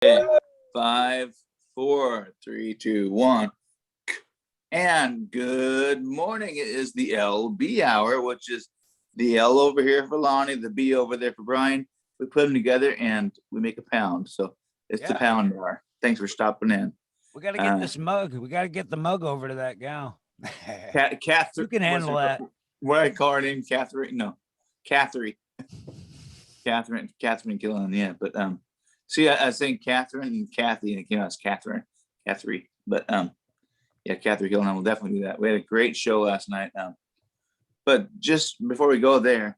Okay. 5, 4, 3, 2, 1. And good morning. It is the LB hour, which is the L over here for Lonnie, the B over there for Brian. We put them together and we make a pound. So it's the pound hour. Thanks for stopping in. We got to get this mug. We got to get the mug over to that gal. Catherine. You can handle that. What I call her name? Catherine? No, Catherine. Catherine Gillen. Yeah, but see, I was saying Catherine and Kathy, and it came out as Catherine. But yeah, Catherine Gillen. We'll definitely do that. We had a great show last night. But just before we go there,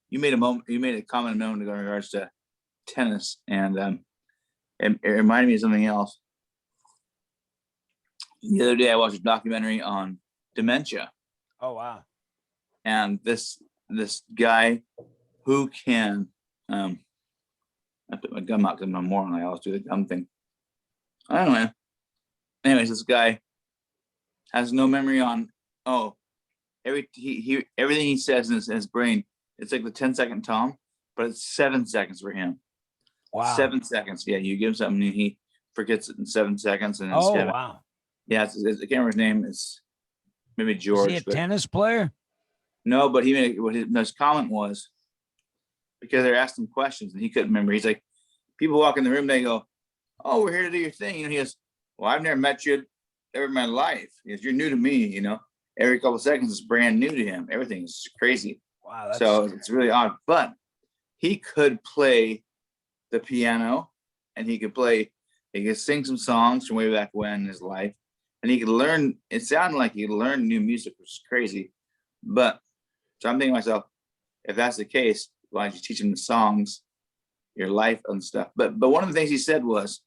you made a comment known in regards to tennis, and it reminded me of something else. The other day, I watched a documentary on dementia. Oh wow! And this guy who can I put my gum out because I'm a moron. I always do the gum thing. I don't know. Anyways, this guy has no memory on everything he says in his brain. It's like the 10-second Tom, but it's 7 seconds for him. Wow. 7 seconds. Yeah, you give him something and he forgets it in 7 seconds. And wow. Yeah, I can't remember his name. It's maybe George. Is he a tennis player? No, but his comment was, because they asked him questions and he couldn't remember. He's like, people walk in the room, they go, "Oh, we're here to do your thing." He goes, "Well, I've never met you ever in my life. He goes, you're new to me. Every couple of seconds is brand new to him. Everything is crazy." Wow. So it's really odd. But he could play the piano, and he could sing some songs from way back when in his life. And he could learn, it sounded like he could learn new music, which is crazy. But so I'm thinking to myself, if that's the case, why don't you teach him the songs, your life and stuff? But one of the things he said was,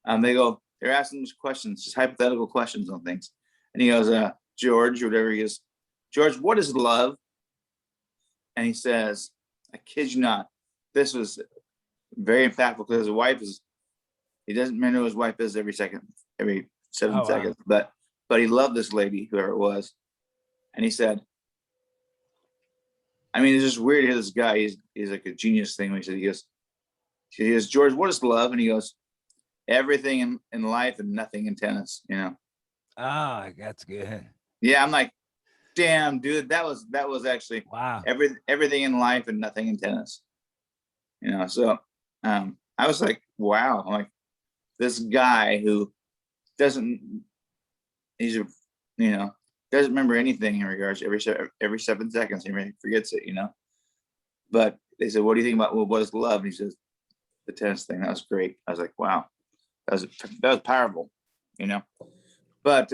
they're asking him questions, just hypothetical questions on things. And he goes, George, or whatever he is, "George, what is love?" And he says, I kid you not, this was very impactful because he doesn't remember who his wife is every 7 seconds. But he loved this lady, whoever it was. And he said, I mean, it's just weird to hear this guy. He's like a genius thing. When he goes, "George, what is love?" And he goes, "Everything in life and nothing in tennis." Ah, that's good. Yeah, I'm like, damn, dude, that was actually wow. Everything in life and nothing in tennis. So I was like, wow. I'm like, this guy who doesn't remember anything in regards to every 7 seconds. He forgets it, But they said, "What do you think about what is love?" And he says, "The tennis thing." That was great. I was like, wow, that was powerful, But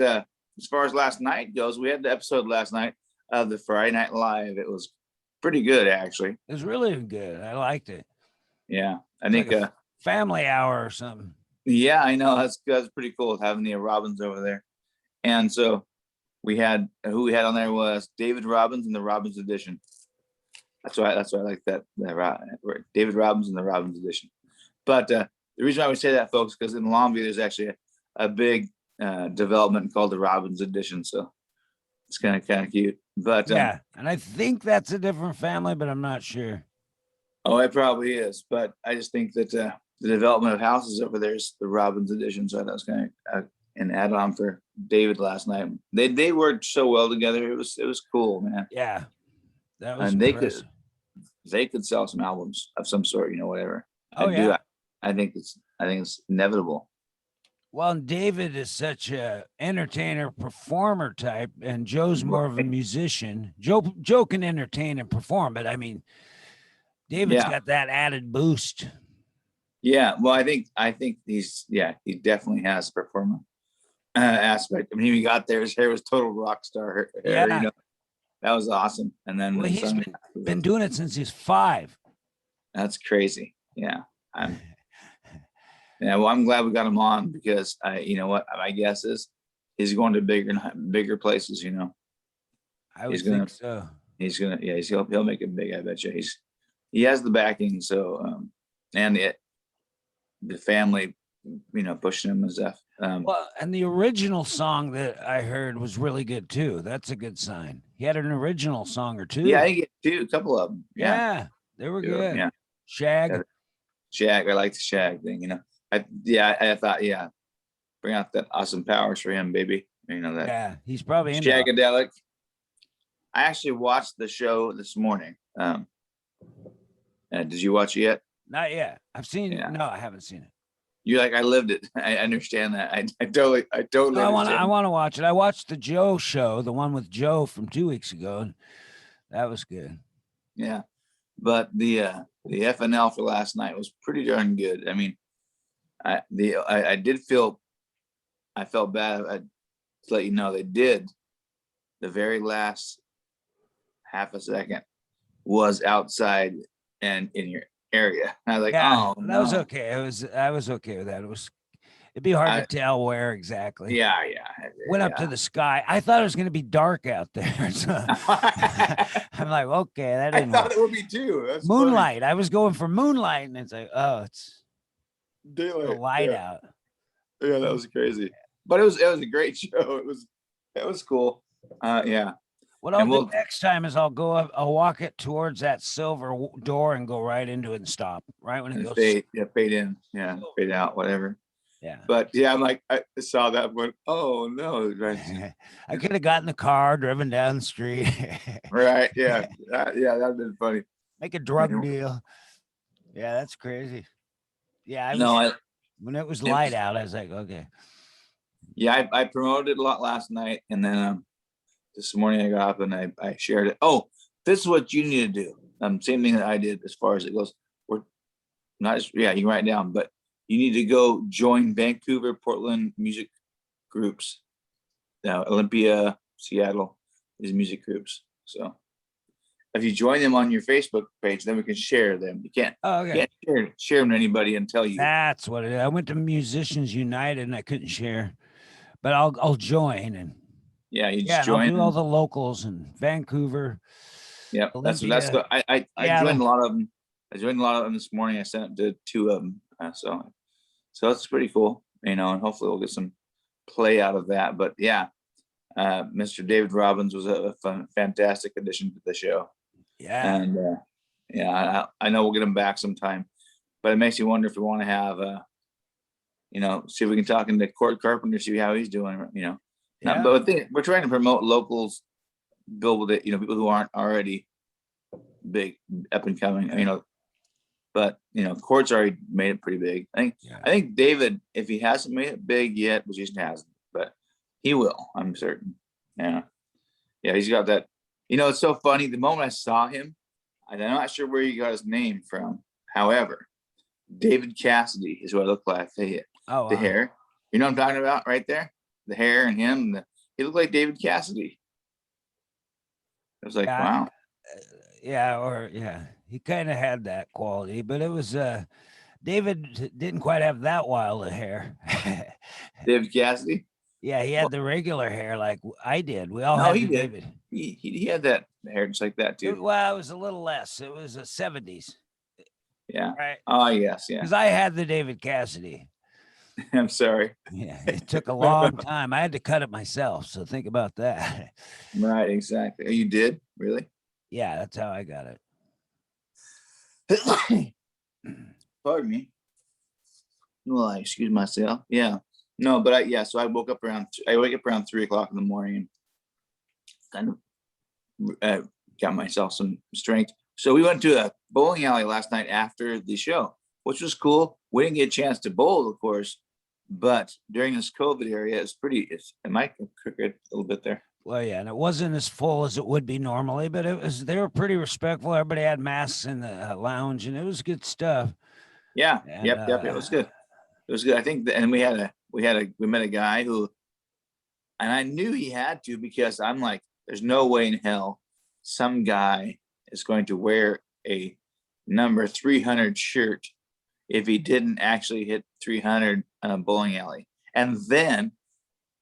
as far as last night goes, we had the episode last night of the Friday Night Live. It was pretty good, actually. It was really good. I liked it. Yeah, I think like a family hour or something. Yeah, I know. That's pretty cool having the Robbins over there. And so who we had on there was David Robbins and the Robbins Edition. That's why I like that David Robbins and the Robbins Edition. But the reason why we say that, folks, because in Longview there's actually a big development called the Robbins Edition. So it's kind of cute. But yeah, and I think that's a different family, but I'm not sure. Oh, it probably is. But I just think that the development of houses over there is the Robbins Edition. So that was kind of an add-on for David last night. They worked so well together. It was cool, man. Yeah, that was. And they could sell some albums of some sort, whatever. Oh yeah. I think it's inevitable. Well, and David is such a entertainer, performer type, and Joe's more of a musician. Joe can entertain and perform, but I mean, David's got that added boost. Yeah, well, I think he definitely has a performer aspect. I mean, he got there, his hair was total rock star hair. Yeah. That was awesome. And then he's been doing it since he's 5. That's crazy. Yeah. Well, I'm glad we got him on because you know what my guess is he's going to bigger places. I would think so. He'll make it big. I bet you he has the backing. So and the family, pushing him as F. Well, and the original song that I heard was really good too. That's a good sign. He had an original song or two. Yeah, I get a couple of them. Yeah, they were good. Yeah, Shag. I like the Shag thing. I thought, bring out that Austin Powers for him, baby. You know that. Yeah, he's probably into it. Shagadelic. I actually watched the show this morning. Did you watch it yet? Not yet. I've seen. Yeah. No, I haven't seen it. You like? I lived it. I understand that. I totally. No, I want understand. to watch it. I watched the Joe show, the one with Joe from 2 weeks ago. And that was good. Yeah, but the FNL for last night was pretty darn good. I mean, I felt bad. To let you know, they did the very last half a second was outside and in your area. I was like, oh, that was okay. I was okay with that. It'd be hard to tell where exactly. Yeah. Went up to the sky. I thought it was going to be dark out there. So I'm like, okay, that didn't. I thought it would be too. That's moonlight. funny. I was going for moonlight, and it's like, oh, it's daylight, light out. Yeah, that was crazy. But it was a great show. It was cool. Yeah. What I'll do next time is I'll go up, I'll walk it towards that silver door and go right into it and stop right when it goes. Fade in. Yeah, fade out, whatever. Yeah. But yeah, I'm like, I saw that one. Oh no. Right. I could have gotten the car, driven down the street. Right. Yeah. That'd have been funny. Make a drug deal. Yeah, that's crazy. Yeah. When it was light out, I was like, okay. Yeah, I promoted it a lot last night, and then this morning I got up and I shared it. Oh, this is what you need to do. Same thing that I did as far as it goes. We're not just, you can write it down, but you need to go join Vancouver, Portland music groups. Now, Olympia, Seattle, these music groups. So if you join them on your Facebook page, then we can share them. You can't, share them to anybody until you. That's what it is. I went to Musicians United and I couldn't share, but I'll join and. Yeah, you just join. I'll do all the locals in Vancouver. Yeah, that's good. I joined a lot of them. I joined a lot of them this morning. I sent it to 2 of them. So that's pretty cool, and hopefully we'll get some play out of that. But yeah, Mr. David Robbins was a fantastic addition to the show. Yeah, and I know we'll get him back sometime, but it makes you wonder if we want to have, see if we can talk into Cord Carpenter, see how he's doing. Yeah. But we're trying to promote locals, build it, people who aren't already big, up and coming, but Cord's already made it pretty big. I think David, if he hasn't made it big yet, which he hasn't, but he will, I'm certain. Yeah, he's got that. It's so funny. The moment I saw him, I'm not sure where he got his name from. However, David Cassidy is what I look like. The hair. You know what I'm talking about right there? The hair and him, he looked like David Cassidy. I was like, wow. He kind of had that quality, but it was David didn't quite have that wild of hair. David Cassidy? Yeah, he had the regular hair like I did. We all had David. He had that hair just like that too. It was a little less. It was the 70s. Yeah. Right. Oh yes, yeah. Because I had the David Cassidy. I'm sorry. Yeah, it took a long time. I had to cut it myself. So think about that. Right, exactly. Oh, you did? Really? Yeah, that's how I got it. Pardon me. Well, I excuse myself. Yeah. No, but so I wake up around 3 o'clock in the morning and kind of got myself some strength. So we went to a bowling alley last night after the show, which was cool. We didn't get a chance to bowl, of course, but during this COVID area, it might crooked a little bit there. Well, yeah, and it wasn't as full as it would be normally, but they were pretty respectful. Everybody had masks in the lounge, and it was good stuff. Yeah, and, yep, it was good. It was good. I think, and we met a guy who, and I knew he had to because I'm like, there's no way in hell some guy is going to wear a number 300 shirt if he didn't actually hit 300 on a bowling alley. And then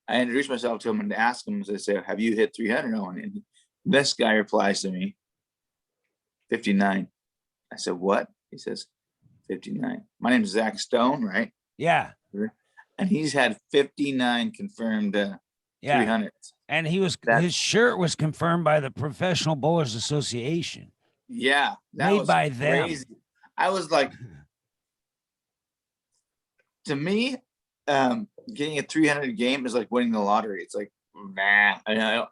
I introduced myself to him and asked him, as I say, have you hit 300 on? And this guy replies to me, 59. I said, what? He says, 59. My name is Zach Stone, right? Yeah. And he's had 59 confirmed 300s. And his shirt was confirmed by the Professional Bowlers Association. Yeah. Made by them. Crazy. I was like, to me, getting a 300 game is like winning the lottery. It's like, nah, I don't,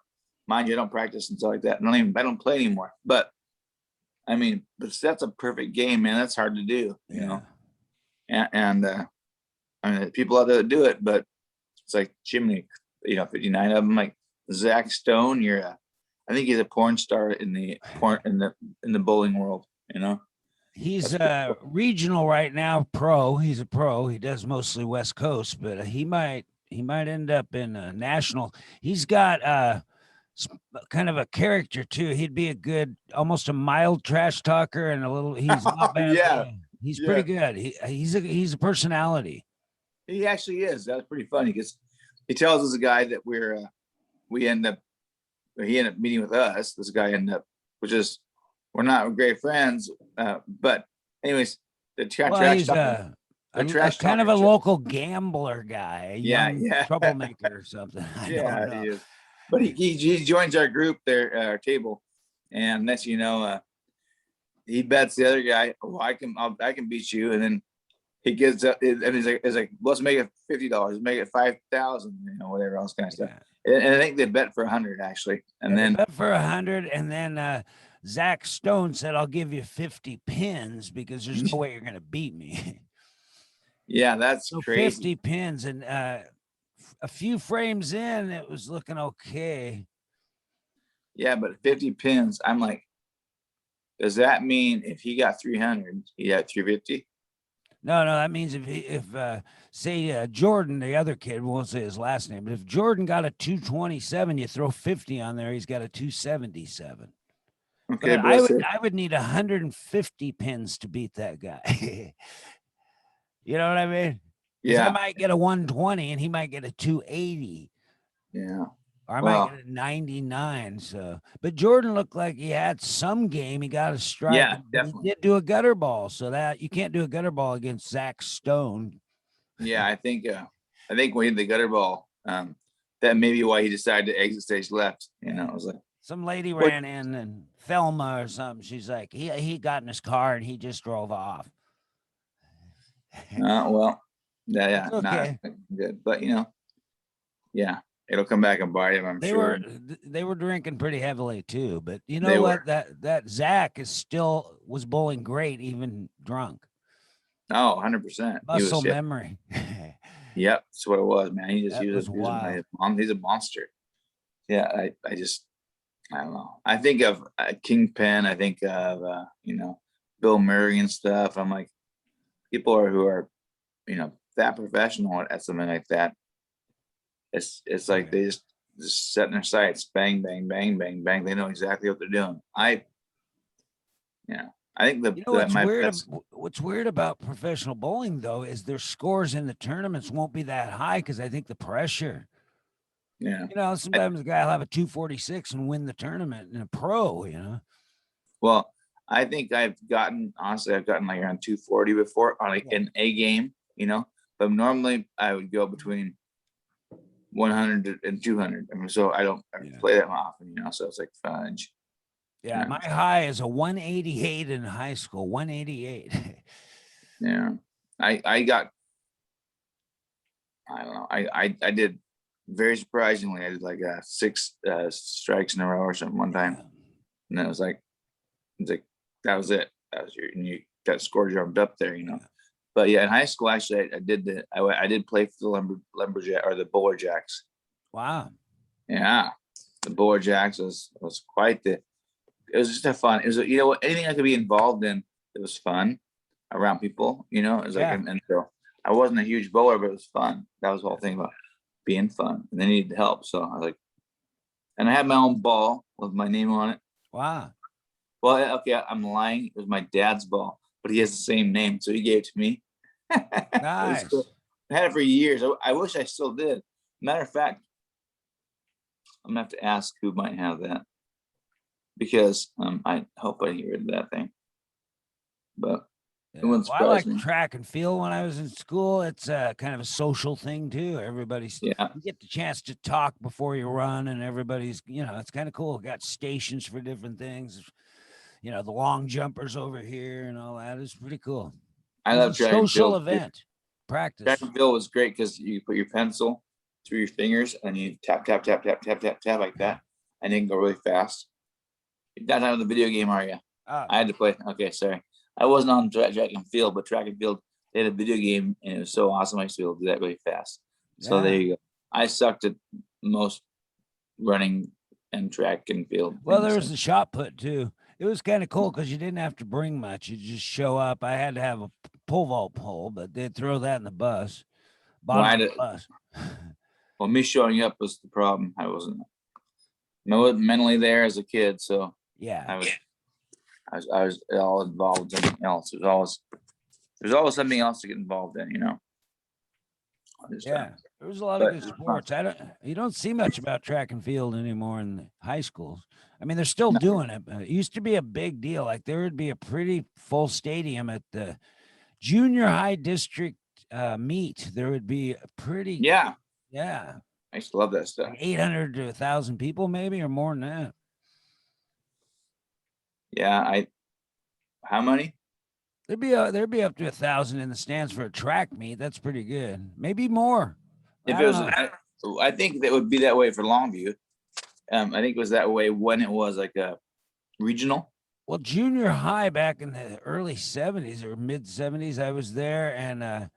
mind you, I don't practice and stuff like that. I don't play anymore. But I mean, that's a perfect game, man. That's hard to do, you know. And I mean, people out there that do it, but it's like Jimmy, 59 of them. Like Zach Stone, I think he's a porn star in the bowling world, you know. He's regional right now, pro. He's a pro. He does mostly West Coast, but he might end up in a national. He's got kind of a character too. He'd be a good, almost a mild trash talker and a little. He's not bad. Yeah, he's pretty good. He's a personality. He actually is. That's pretty funny because he tells us a guy that he ended up meeting with us. This guy ended up, which is, we're not great friends, but anyways, the trash talking. Kind of a local gambler guy, young troublemaker or something. He is. But he joins our group there, our table, and next you know, he bets the other guy, "Oh, I can beat you," and then he gives up, and he's like, "Let's make it $50, make it 5,000, whatever else kind of stuff." And I think they bet for 100 actually, and then bet for 100, and then Zach Stone said, "I'll give you 50 pins because there's no way you're gonna beat me." Yeah, that's so crazy. 50 pins, and a few frames in, it was looking okay. Yeah, but 50 pins, I'm like, does that mean if he got 300, he got 350? No, that means if say Jordan, the other kid, won't say his last name, but if Jordan got a 227, you throw 50 on there, he's got a 277. Okay, but I would need 150 pins to beat that guy. You know what I mean? Yeah, I might get a 120 and he might get a 280. Yeah. Or I might get a 99. So, but Jordan looked like he had some game. He got a strike. Yeah, definitely. He did do a gutter ball, so that you can't do a gutter ball against Zach Stone. Yeah, I think when he did the gutter ball, that may be why he decided to exit stage left. It was like some lady ran in, and Thelma or something. She's like, he got in his car and he just drove off. Well, yeah, okay. Not good, but yeah, it'll come back and bite him, I'm sure. They were drinking pretty heavily too, but you know what? That Zach was bowling great, even drunk. Oh, 100%. Muscle memory. Yep, that's what it was, man. He just he's a monster. Yeah, I don't know. I think of Kingpin. I think of Bill Murray and stuff. I'm like, people who are that professional at something like that. It's like they just set in their sights, bang, bang, bang, bang, bang. They know exactly what they're doing. I think what's weird about professional bowling though is their scores in the tournaments won't be that high because I think the pressure. Yeah. Sometimes the guy will have a 246 and win the tournament in a pro. Well, I think I've gotten like around 240 before on an A game. But normally I would go between 100 and 200. I mean, so I don't play that often, so it's like fudge. Yeah, my high is a 188 in high school, 188. Yeah, I don't know. I did, very surprisingly, I did like 6 strikes in a row or something one time, and then it was like that was it. That was you got score jumped up there, But yeah, in high school, actually, I did play for the lumberjack or the Bowler Jacks. Wow. Yeah, the Bowler Jacks was quite it was just a fun. It was anything I could be involved in. It was fun around people. It was like, and so I wasn't a huge bowler, but it was fun. That was the whole thing about being fun. And they needed help, so I was like, and I had my own ball with my name on it. Wow. Well, okay, I'm lying. It was my dad's ball, but he has the same name, so he gave it to me. Nice. Cool. I had it for years. I wish I still did. Matter of fact, I'm gonna have to ask who might have that, because I hope I get rid of that thing. But it wouldn't surprise me. I like track and field when I was in school. It's kind of a social thing too. Everybody's you get the chance to talk before you run, and everybody's it's kind of cool. Got stations for different things. The long jumpers over here and all that is pretty cool. I love track and social field. event. practice. Track and field was great because you put your pencil through your fingers and you tap, tap, tap, tap, tap, tap, tap like that, and then go really fast. You're not on the video game, are you? I had to play. Okay, sorry. I wasn't on track and field, but track and field, they had a video game, and it was so awesome. I used to be able to do that really fast. So there you go. I sucked at most running and track and field. Well, there was the shot put too. It was kind of cool because you didn't have to bring much. You just show up. I had to have a pole vault pole, but they'd throw that in the bus. Bottom of the bus. Well, me showing up was the problem. I wasn't mentally there as a kid, so yeah, I was all involved in something else. There's always something else to get involved in, you know. There was a lot of good sports. You don't see much about track and field anymore in the high schools. I mean, they're still doing it, but it used to be a big deal. Like there would be a pretty full stadium at the junior high district meet. There would be a pretty yeah. I used to love that stuff. 800 to 1,000 people, maybe, or more than that. Yeah, how many? There'd be up to 1,000 in the stands for a track meet. That's pretty good. Maybe more. If it was, I think that would be that way for Longview. I think it was that way when it was like a regional. Well, junior high back in the early 70s or mid 70s, I was there, and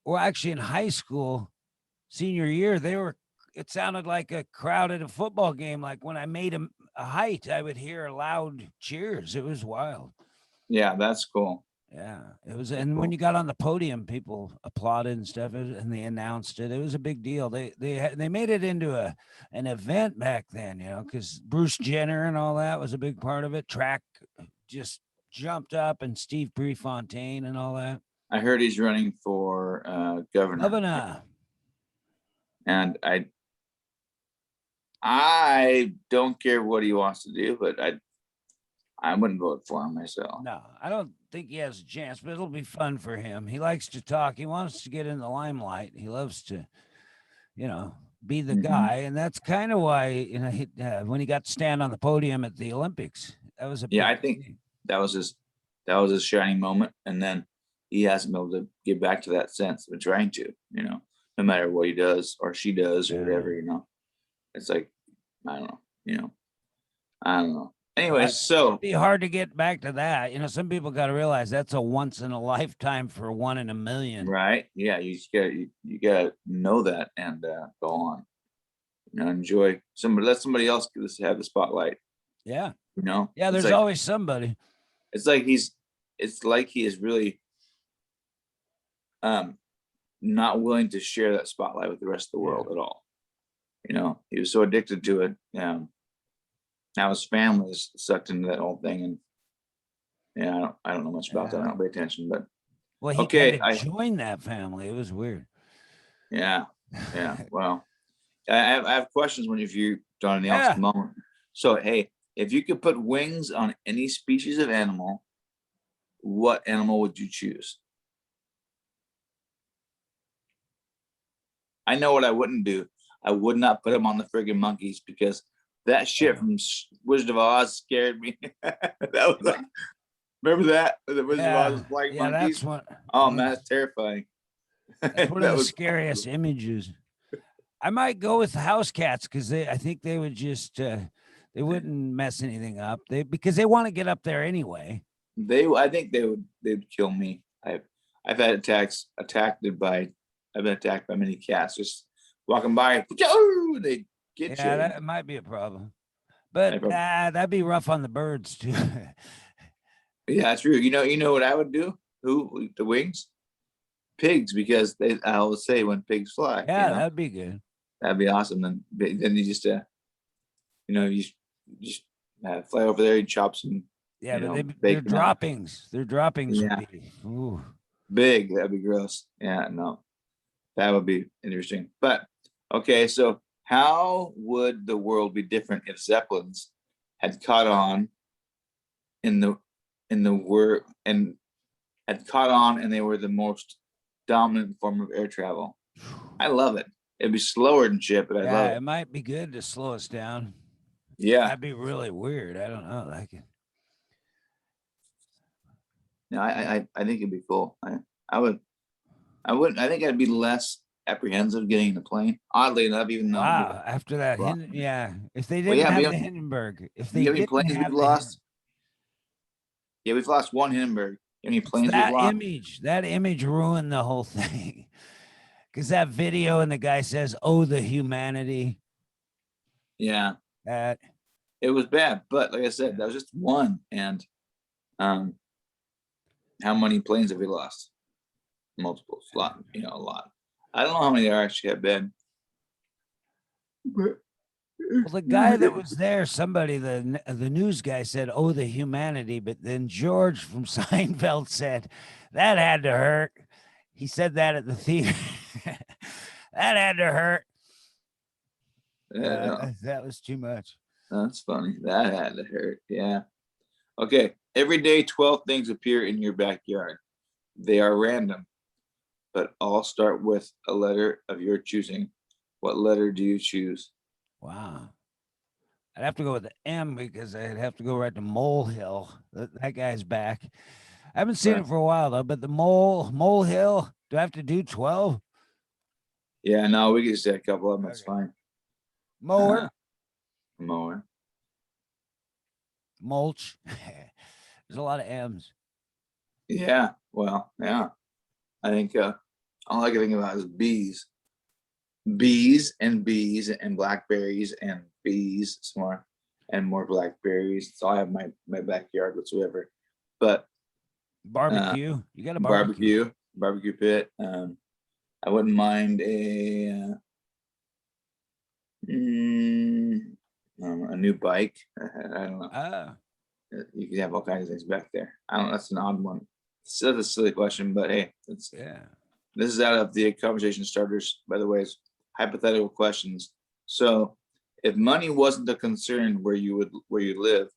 well, actually in high school, senior year, it sounded like a crowd at a football game. Like when I made a height, I would hear loud cheers. It was wild. Yeah, that's cool. Yeah, it was. And when you got on the podium, people applauded and stuff, and they announced it. It was a big deal. They made it into an event back then, you know, because Bruce Jenner and all that was a big part of it. Track just jumped up, and Steve Prefontaine and all that. I heard he's running for governor. And I don't care what he wants to do, but I wouldn't vote for him myself. No, I don't think he has a chance, but it'll be fun for him. He likes to talk. He wants to get in the limelight. He loves to, you know, be the guy. And that's kind of why, you know, when he got to stand on the podium at the Olympics, that was I think that was his shining moment. And then he hasn't been able to get back to that sense of trying to, you know, no matter what he does or she does or whatever, you know. It's like, I don't know. Anyway, so it'd be hard to get back to that. You know, some people got to realize that's a once in a lifetime for 1 in a million. Right. Yeah. You gotta know that and go on. You know, enjoy let somebody else have the spotlight. Yeah. You know? Yeah, there's always somebody. It's like he is really not willing to share that spotlight with the rest of the world at all. You know, he was so addicted to it. Now his family is sucked into that whole thing, and yeah, I don't know much about that. I don't pay attention, but well, he kind of joined that family. It was weird. Yeah. Well, I have questions if you don't announce the moment. So, hey, if you could put wings on any species of animal, what animal would you choose? I know what I wouldn't do. I would not put them on the friggin' monkeys because that shit from Wizard of Oz scared me. Remember that? The Wizard of Oz black monkeys? Man, that's terrifying. That's one of the scariest images. I might go with house cats because I think they would just they wouldn't mess anything up. Because they want to get up there anyway. I think they'd kill me. I've had I've been attacked by many cats just walking by. They get you. Yeah, that might be a problem. But that'd be rough on the birds too. Yeah, true. You know what I would do? The wings? Pigs, because I always say when pigs fly. Yeah, that'd be good. That'd be awesome. Then you just you just fly over there and chop some. Yeah, but they're droppings. Their droppings would be big. That'd be gross. Yeah, no, that would be interesting. But okay, so how would the world be different if Zeppelins had caught on and they were the most dominant form of air travel? I love it. It'd be slower than shit, but I love it. It might be good to slow us down. Yeah, that'd be really weird. I don't know, like it. No, I think it'd be cool. I would. I wouldn't. I think I'd be less apprehensive getting in the plane. Oddly enough, even though. Wow. After that, Well, yeah. If they well, didn't yeah, have the Hindenburg, if they you know how many didn't planes we've have the lost? Yeah, we've lost one Hindenburg. You know how many it's planes we've lost? that image ruined the whole thing. Because that video and the guy says, "Oh, the humanity." Yeah, That it was bad, but like I said, that was just one. And how many planes have we lost? Multiple, a lot. You know, a lot. I don't know how many there actually have been. But well, the guy that was there, somebody, the news guy said, "Oh, the humanity," but then George from Seinfeld said, "That had to hurt." He said that at the theater. That had to hurt. That was too much. That's funny. That had to hurt. Yeah. Okay. Every day, 12 things appear in your backyard. They are random, but all start with a letter of your choosing. What letter do you choose? Wow. I'd have to go with the M because I'd have to go right to Molehill. That guy's back. I haven't seen it for a while though, but the Molehill. Do I have to do 12? Yeah, no, we can just say a couple of them. That's fine. Mower, Mower. mulch. There's a lot of M's. Yeah. Well, yeah. I think all I can think about is bees. Bees and blackberries and bees, some more and more blackberries. So I have my backyard whatsoever. But Barbecue. You got a barbecue pit. I wouldn't mind a new bike. I don't know. You can have all kinds of things back there. I don't know. That's an odd one. It's a silly question, but hey, it's This is out of the conversation starters, by the way. It's hypothetical questions. So, if money wasn't a concern where you live,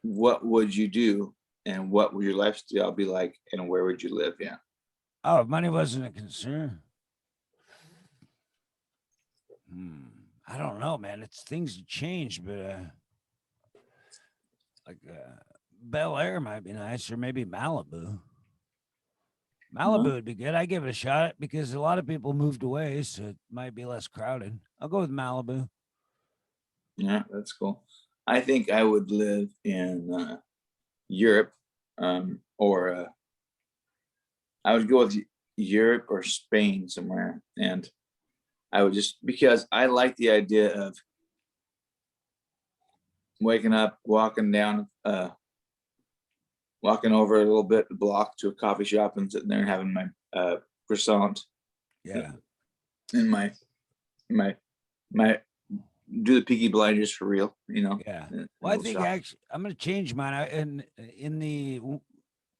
what would you do, and what would your lifestyle be like, and where would you live? Yeah. Oh, if money wasn't a concern. I don't know, man. It's things have changed, but Bel Air might be nice, or maybe Malibu. Malibu would be good. I give it a shot because a lot of people moved away, so it might be less crowded. I'll go with Malibu. Yeah, that's cool. I think I would live in Europe, or I would go with Europe or Spain somewhere, and I would just because I like the idea of waking up, walking over a little bit the block to a coffee shop and sitting there and having my croissant. Yeah. And my do the Peaky Blinders for real, you know. Yeah. Well, I think actually I'm going to change mine. In the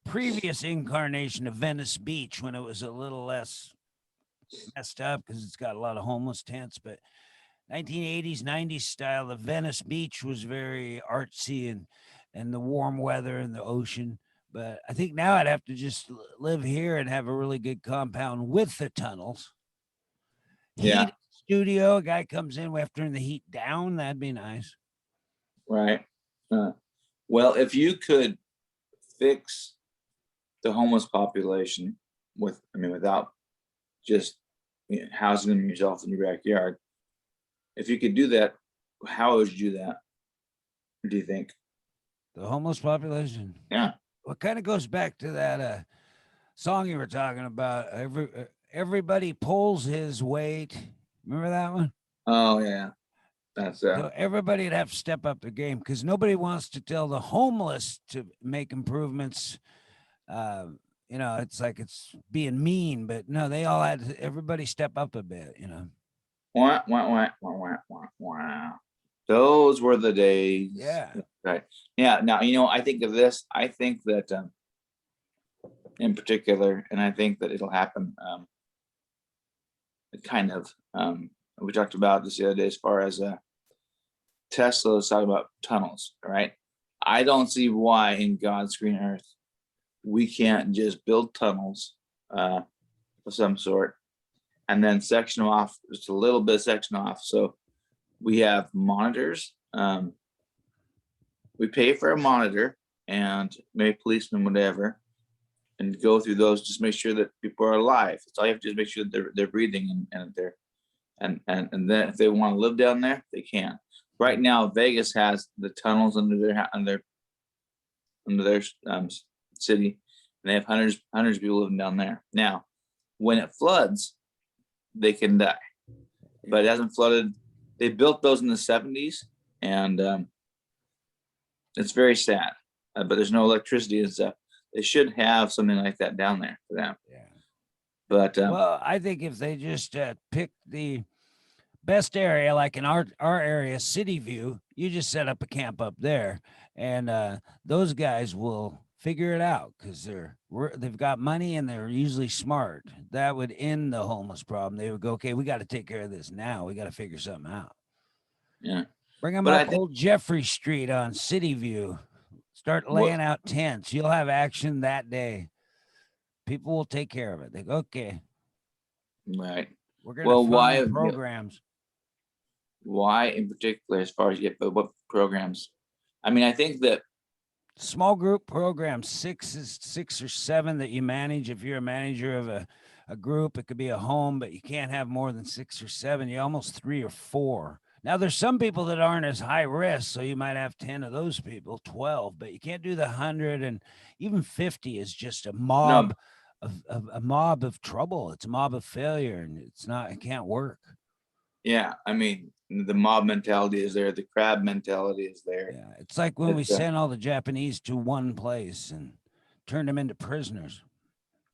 previous incarnation of Venice Beach, when it was a little less messed up because it's got a lot of homeless tents, but 1980s, 90s style, the Venice Beach was very artsy and the warm weather and the ocean. But I think now I'd have to just live here and have a really good compound with the tunnels. Yeah. Heat studio, a guy comes in, we have to turn the heat down. That'd be nice. Right. Well, if you could fix the homeless population without just housing them yourself in your backyard, if you could do that, how would you do that? Do you think? The homeless population? Yeah. Well, it kind of goes back to that song you were talking about. Everybody pulls his weight. Remember that one? Oh yeah. That's so everybody would have to step up their game because nobody wants to tell the homeless to make improvements. It's like it's being mean, but no, they all had to, everybody step up a bit, Wah, wah, wah, wah, wah, wah, wah. Those were the days. Yeah. Right. Yeah. Now, I think of this. I think that in particular, and I think that it'll happen kind of. We talked about this the other day as far as Tesla is talking about tunnels, right? I don't see why in God's green earth we can't just build tunnels of some sort and then section them off, just a little bit section off. So we have monitors. We pay for a monitor and maybe policemen, whatever. and go through those. Just make sure that people are alive. That's all you have to do, is make sure that they're breathing and they're and then if they want to live down there, they can. Right now, Vegas has the tunnels under their city, and they have hundreds of people living down there. Now, when it floods, they can die, but it hasn't flooded. They built those in the 70s, and it's very sad. But there's no electricity and stuff. They should have something like that down there for them. Yeah. But well, I think if they just pick the best area, like in our area, City View, you just set up a camp up there, and those guys will figure it out because they've got money and they're usually smart. That would end the homeless problem. They would go, okay, we got to take care of this now. We got to figure something out. yeah, Bring them but up Old Jeffrey Street on City View. Start laying out tents. You'll have action that day. People will take care of it. They go, okay, right. we're going to why programs. Why in particular, as far as what programs? I mean, I think that Small group programs, 6 or 7 that you manage. If you're a manager of a group, it could be a home, but you can't have more than 6 or 7. You almost 3 or 4. Now there's some people that aren't as high risk, so you might have 10 of those people, 12, but you can't do the 100, and even 50 is just a mob a mob of trouble. It's a mob of failure, and it can't work. Yeah, I mean, the mob mentality is there, the crab mentality is there. Yeah, it's like when we sent all the Japanese to one place and turned them into prisoners.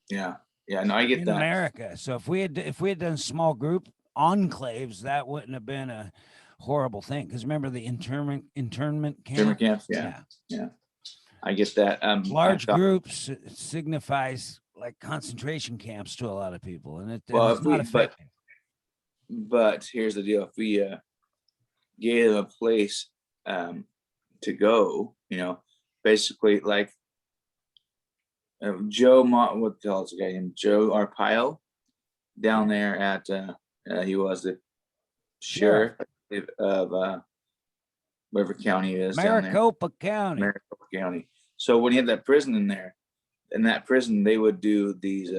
Yeah, no, I get in that. America. So if we had done small group enclaves, that wouldn't have been a horrible thing. Because remember the internment camps. Yeah. I get that. Large groups signifies like concentration camps to a lot of people, and it's not effective. But here's the deal: if we gave them a place to go, basically like Joe, what the hell is the guy named Joe Arpaio down there at he was the sheriff of whatever county it is Maricopa County. Maricopa County. So when you had that prison in there, in that prison they would do these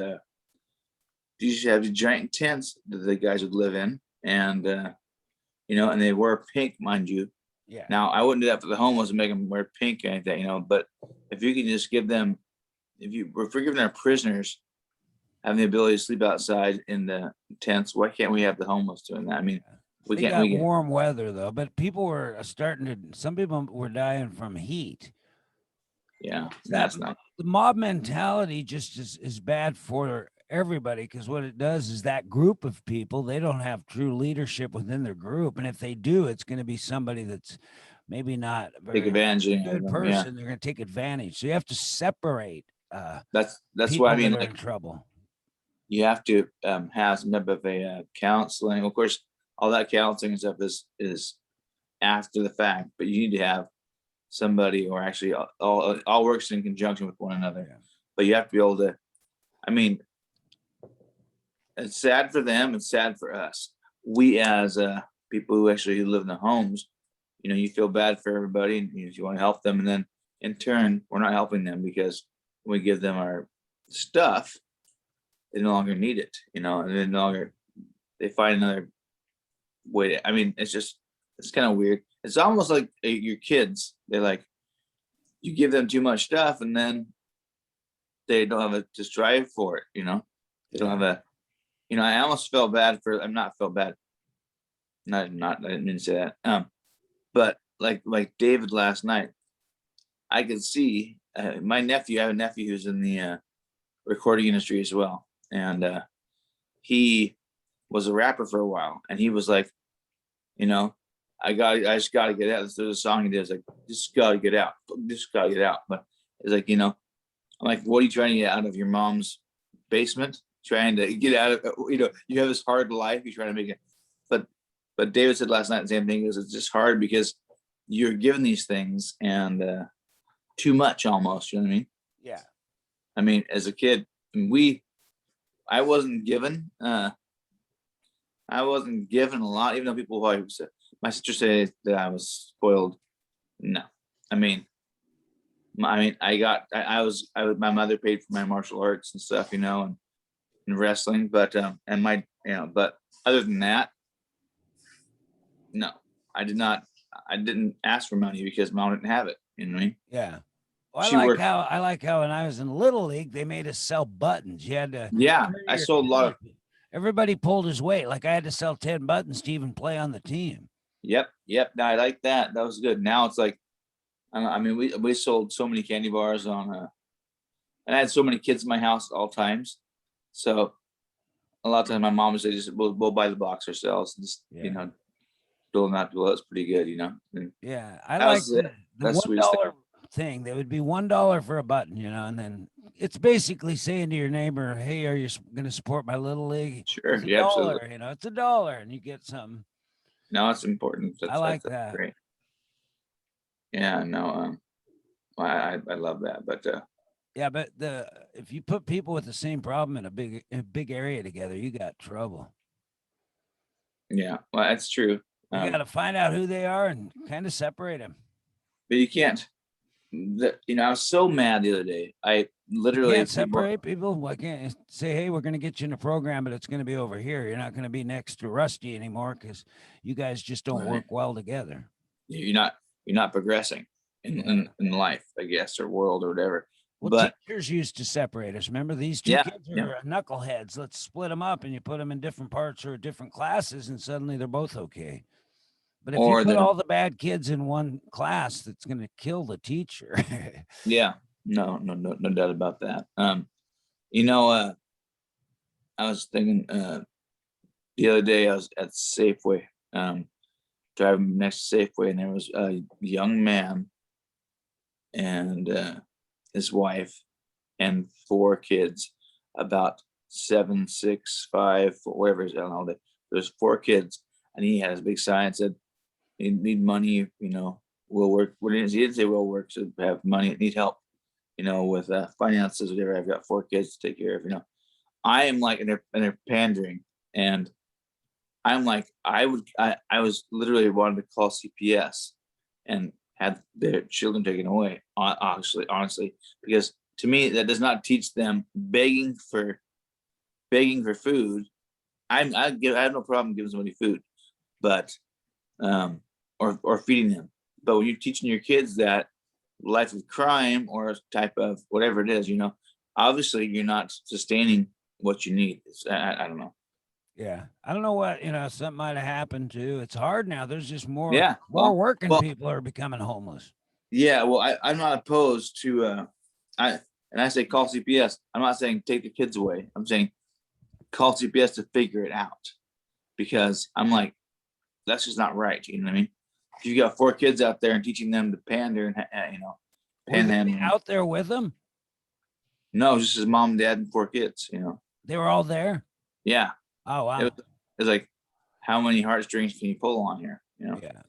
you have giant tents that the guys would live in, and and they wear pink, mind you. Yeah. Now I wouldn't do that for the homeless and make them wear pink or anything, but if you can just give them, if we're giving our prisoners having the ability to sleep outside in the tents, why can't we have the homeless doing that? I mean, we got warm weather though, but people were some people were dying from heat. Yeah, that's not the mob mentality. Just is bad for everybody, because what it does is that group of people, they don't have true leadership within their group, and if they do, it's going to be somebody that's maybe not a very good person. Yeah. They're going to take advantage. So you have to separate. That's what I mean. Like, in trouble. You have to have some type of a counseling. Of course, all that counseling and stuff is after the fact, but you need to have somebody, or actually all works in conjunction with one another. Yeah. But you have to be able to. I mean, it's sad for them. It's sad for us. We as people who actually live in the homes, you feel bad for everybody, and you want to help them, and then in turn, we're not helping them because when we give them our stuff, they no longer need it, and they find another way to, I mean, it's kind of weird. It's almost like your kids. They're like, you give them too much stuff, and then they don't have to strive for it. They don't have I almost felt bad for. I'm not felt bad. I didn't mean to say that. But like David last night, I could see my nephew. I have a nephew who's in the recording industry as well, and he was a rapper for a while, and he was like, I just got to get out. There's a song he did. It's like, just got to get out. Just got to get out. But it's like, I'm like, what are you trying to get out of your mom's basement? Trying to get out of, you have this hard life. You're trying to make it. But David said last night the same thing. It's just hard because you're given these things and too much almost. You know what I mean? Yeah. I mean, as a kid, I wasn't given. I wasn't given a lot, even though people always said, my sister said that I was spoiled. No, I mean, I mean, my mother paid for my martial arts and stuff, you know, and wrestling, but and my, you know, but other than that, no, I did not. I didn't ask for money because mom didn't have it. You know what I mean? Yeah. Well, She worked. I like how when I was in Little League, they made us sell buttons. You had to Yeah, carry I your sold a lot of. everybody pulled his weight. Like I had to sell 10 buttons to even play on the team. Yep. No, I like that. That was good. Now it's like, I mean, we sold so many candy bars on, and I had so many kids in my house at all times. So a lot of times my mom would say, just we'll buy the box ourselves and just, you Yeah. know, dole them out. Well, that's pretty good, you know. And Yeah. I that like was it. the That's the sweetest thing. $1 thing. That would be $1 for a button, you know, and then it's basically saying to your neighbor, "Hey, are you going to support my Little League? Sure. It's a Yeah, absolutely. dollar, you know, it's a dollar, and you get something." No, it's important. I like That's that. great. Yeah, no, I love that. But Yeah, but if you put people with the same problem in a big area together, you got trouble. yeah, well, that's true. You got to find out who they are and kind of separate them. But you can't. You know, I was so mad the other day. I You literally can't separate people. Why can't you say, "Hey, we're going to get you in a program, but it's going to be over here. You're not going to be next to Rusty anymore because you guys just don't Right. work well together." You're not progressing in life, I guess, or world or whatever. Well, But teachers used to separate us. Remember, these two yeah, kids yeah, are knuckleheads. Let's split them up, and you put them in different parts or different classes, and suddenly they're both okay. But if you or put the all the bad kids in one class, that's going to kill the teacher. yeah, no doubt about that. You know, I was thinking the other day I was at Safeway, driving next to Safeway, and there was a young man and his wife and 4 kids, about 7, 6, 5, whatever. I don't know. There's 4 kids, and he has a big sign that said, "Need money, you know, we'll work." He didn't say we'll work, so have money, need help, you know, with finances, whatever. I've got 4 kids to take care of, you know. I am like, and they're pandering, and I'm like, I was literally wanting to call CPS and had their children taken away. Honestly, because to me that does not teach them begging for food. I have no problem giving somebody food, but or feeding them. But when you're teaching your kids that life of crime or type of whatever it is, you know, obviously you're not sustaining what you need. I don't know. Yeah. I don't know what, something might have happened too. It's hard now. There's just more Yeah. working Well, people are becoming homeless. yeah. Well, I'm not opposed to I say call CPS. I'm not saying take the kids away. I'm saying call CPS to figure it out, because I'm like, that's just not right. You know what I mean? If you got 4 kids out there and teaching them to pander and you know, Were they panhandling. out there with them? No, just his mom, dad, and 4 kids. You know. They were all there? Yeah. Oh, wow. It was like, how many heartstrings can you pull on here? You know. Yeah.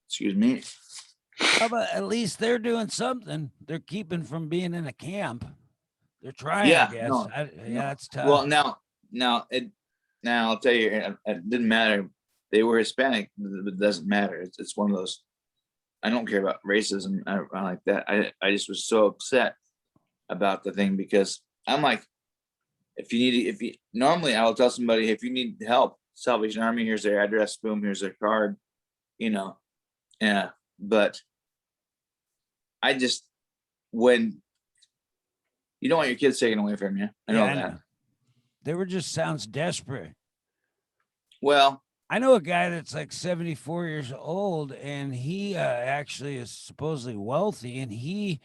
Excuse me. Oh, but at least they're doing something. They're keeping from being in a camp. They're trying, Yeah. I guess. No. Yeah, it's tough. Well, now I'll tell you, it didn't matter. They were Hispanic. It doesn't matter. It's one of those. I don't care about racism. I like that. I just was so upset about the thing, because I'm like, if you normally I will tell somebody, if you need help, Salvation Army, here's their address, boom, here's their card, you know. Yeah, but I just, when you don't want your kids taken away from you, I know that. They were just sounds desperate. Well, I know a guy that's like 74 years old, and he actually is supposedly wealthy, and he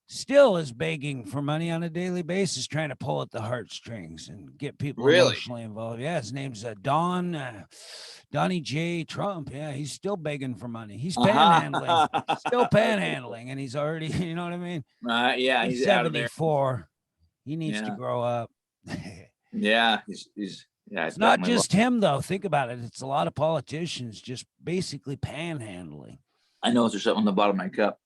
still is begging for money on a daily basis, trying to pull at the heartstrings and get people really? emotionally involved. Yeah, his name's Donnie J. Trump. Yeah, he's still begging for money. He's panhandling, still panhandling, and he's already, you know what I mean? Yeah, he's out of there. 74. He needs to grow up. Yeah, he's it's not just him, though. Think about it. It's a lot of politicians just basically panhandling. I know there's something on the bottom of my cup.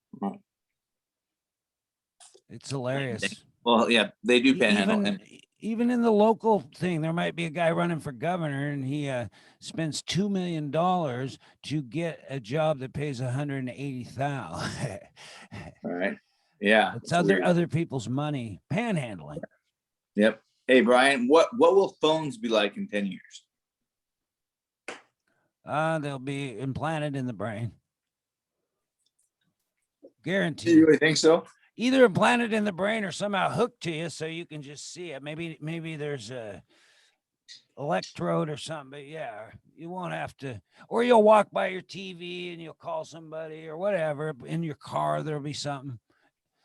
It's hilarious. Well, yeah, they do panhandle. Even in the local thing, there might be a guy running for governor, and he spends $2 million to get a job that pays $180,000. All right. Yeah. It's It's weird. other people's money, panhandling. Yep. Hey, Brian, what will phones be like in 10 years? They'll be implanted in the brain. Do Guaranteed. you really think so? Either implanted in the brain or somehow hooked to you so you can just see it. Maybe there's a electrode or something, but yeah, you won't have to, or you'll walk by your TV and you'll call somebody or whatever. In your car, there'll be something.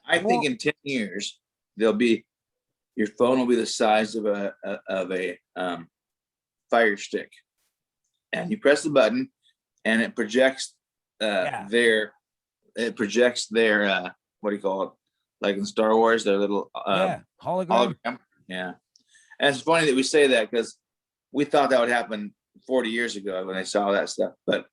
I think in 10 years, your phone will be the size of a fire stick. And you press the button and it projects their what do you call it? Like in Star Wars, their little hologram. Yeah. And it's funny that we say that because we thought that would happen 40 years ago when I saw that stuff. But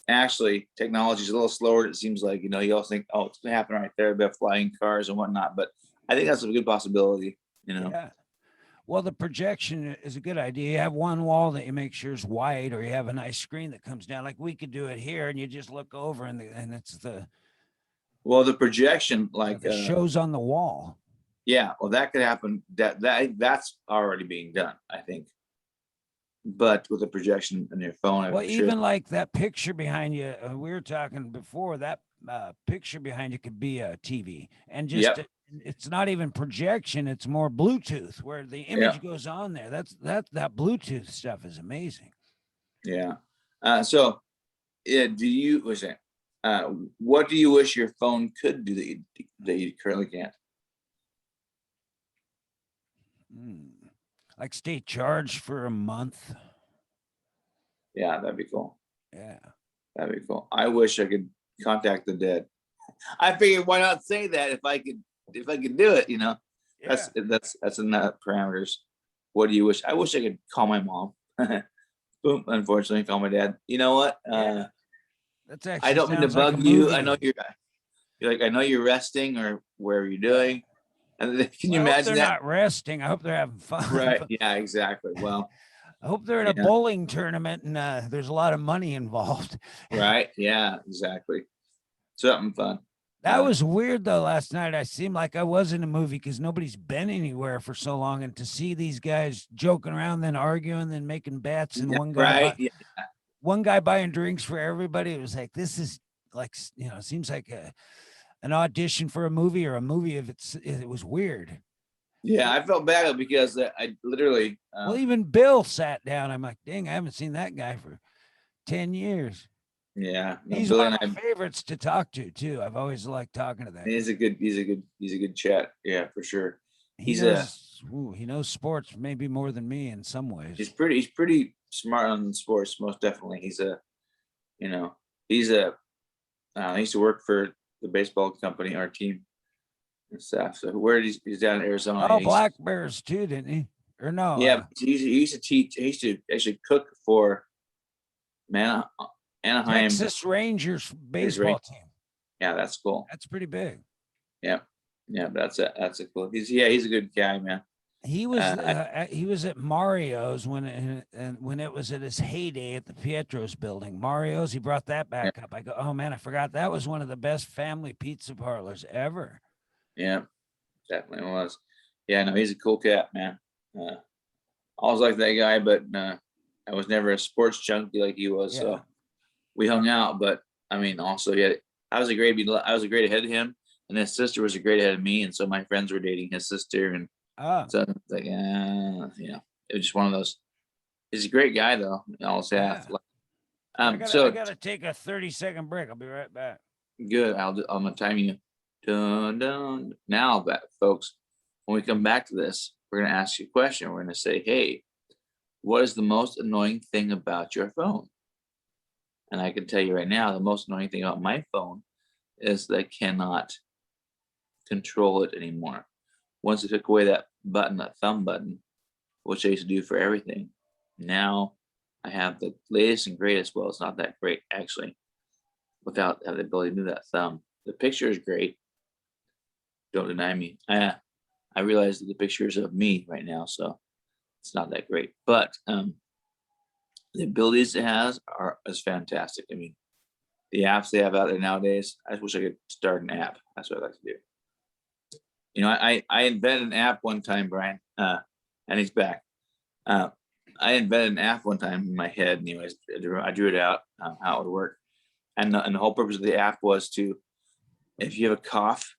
actually, technology is a little slower. It seems like, you all think, oh, it's going to happen right there about flying cars and whatnot. But I think that's a good possibility, Yeah. Well, the projection is a good idea. You have one wall that you make sure is white, or you have a nice screen that comes down. Like we could do it here, and you just look over, and it's the projection, like the shows on the wall. Yeah, well, that could happen. That's already being done, I think. But with a projection on your phone, well, even like that picture behind you, we were talking before. That picture behind you could be a TV, and just it's not even projection; it's more Bluetooth, where the image goes on there. That Bluetooth stuff is amazing. Yeah. So, what do you wish your phone could do that you currently can't? Like stay charged for a month. Yeah, that'd be cool. Yeah, that'd be cool. I wish I could contact the dead. I figured, why not say that if I could do it? That's in the parameters. What do you wish? I wish I could call my mom. Boom. Unfortunately, call my dad. You know what? That's actually. I don't mean to bug you. I know you're like, I know you're resting or wherever you're doing. And can you imagine they're not resting? I hope they're having fun. Right. Yeah, exactly. Well, I hope they're in a bowling tournament and there's a lot of money involved. Right. Yeah, exactly. Something fun. That was weird though. Last night I seemed like I was in a movie because nobody's been anywhere for so long, and to see these guys joking around, then arguing, then making bets, and one guy buying drinks for everybody. It was like, this is like, it seems like an audition for a movie, or a movie if it was weird. Yeah, I felt bad because I literally. Well, even Bill sat down. I'm like, dang, I haven't seen that guy for 10 years. Yeah, he's Bill one of my favorites to talk to too. I've always liked talking to that. He's a good chat. Yeah, for sure. He knows sports maybe more than me in some ways. He's pretty smart on sports, most definitely. He used to work for the baseball company, our team and stuff. So he's down in Arizona. Oh, Black Bears too, didn't he? Or no? Yeah, he used to teach. He used to actually cook for Anaheim Texas Rangers baseball team. Yeah, that's cool. That's pretty big. Yeah, that's a cool. He's a good guy, man. He was at Mario's when it was at his heyday at the Pietro's building. Mario's, he brought that back up. I go, oh man, I forgot that was one of the best family pizza parlors ever. Yeah, definitely was. Yeah, no, he's a cool cat, man. I always liked that guy, but I was never a sports junkie like he was. Yeah. So we hung out, but I mean, also I was a grade ahead of him, and his sister was a grade ahead of me, and so my friends were dating his sister, and so it's like, it was just one of those. He's a great guy, though. I'll say that. I gotta take a 30-second break. I'll be right back. Good. I'm gonna time you. Dun, dun. Now, folks, when we come back to this, we're gonna ask you a question. We're gonna say, hey, what is the most annoying thing about your phone? And I can tell you right now, the most annoying thing about my phone is that I cannot control it anymore. Once I took away that thumb button, which I used to do for everything, now I have the latest and greatest. Well, it's not that great, actually, without having the ability to move that thumb. The picture is great. Don't deny me. I realize that the picture is of me right now, so it's not that great. But the abilities it has is fantastic. I mean, the apps they have out there nowadays, I wish I could start an app. That's what I'd like to do. I invented an app one time, Brian, and he's back. I invented an app one time in my head. Anyways, I drew it out, how it would work, and the whole purpose of the app was to, if you have a cough,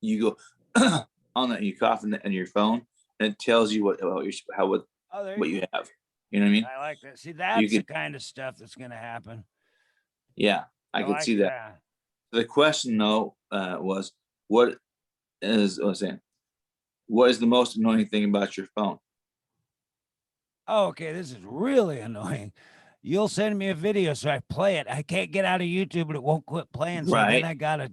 you go on that, you cough in your phone, and it tells you what you have. You know what I mean? I like that. See, that's the kind of stuff that's going to happen. Yeah, I could see that. The question though was, what is the most annoying thing about your phone? Oh, okay, this is really annoying. You'll send me a video, so I play it. I can't get out of YouTube, but it won't quit playing. So then I gotta,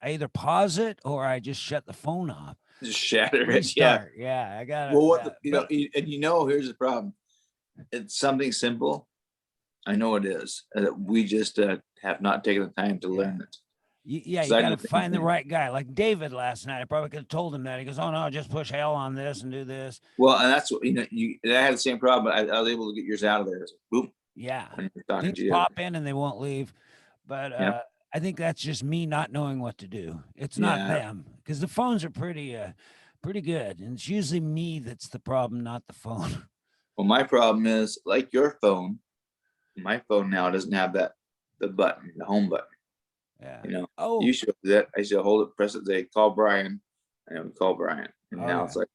I either pause it or I just shut the phone off. Just shatter it. Restart. Yeah, I gotta. Well, here's the problem. It's something simple. I know it is. We just have not taken the time to learn it. You got to find the right guy. Like David last night, I probably could have told him that. He goes, "Oh no, just push hell on this and do this." Well, and that's what I had the same problem. I was able to get yours out of there. Boom. Yeah, things pop in and they won't leave. But I think that's just me not knowing what to do. It's not them, because the phones are pretty good, and it's usually me that's the problem, not the phone. Well, my problem is, like your phone. My phone now doesn't have the button, the home button. Yeah. You should do that. I should hold it, press it, say, call Brian, and I would call Brian. And now it's like,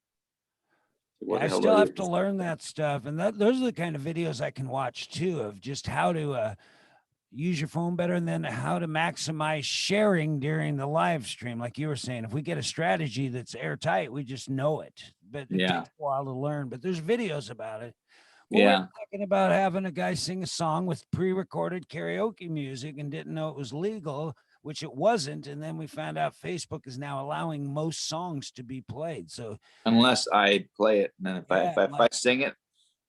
I still have to learn that stuff. And those are the kind of videos I can watch too, of just how to use your phone better, and then how to maximize sharing during the live stream. Like you were saying, if we get a strategy that's airtight, we just know it. But it takes a while to learn. But there's videos about it. Well, we're talking about having a guy sing a song with pre-recorded karaoke music and didn't know it was legal, which it wasn't. And then we found out Facebook is now allowing most songs to be played. So unless I play it, and then if I sing it,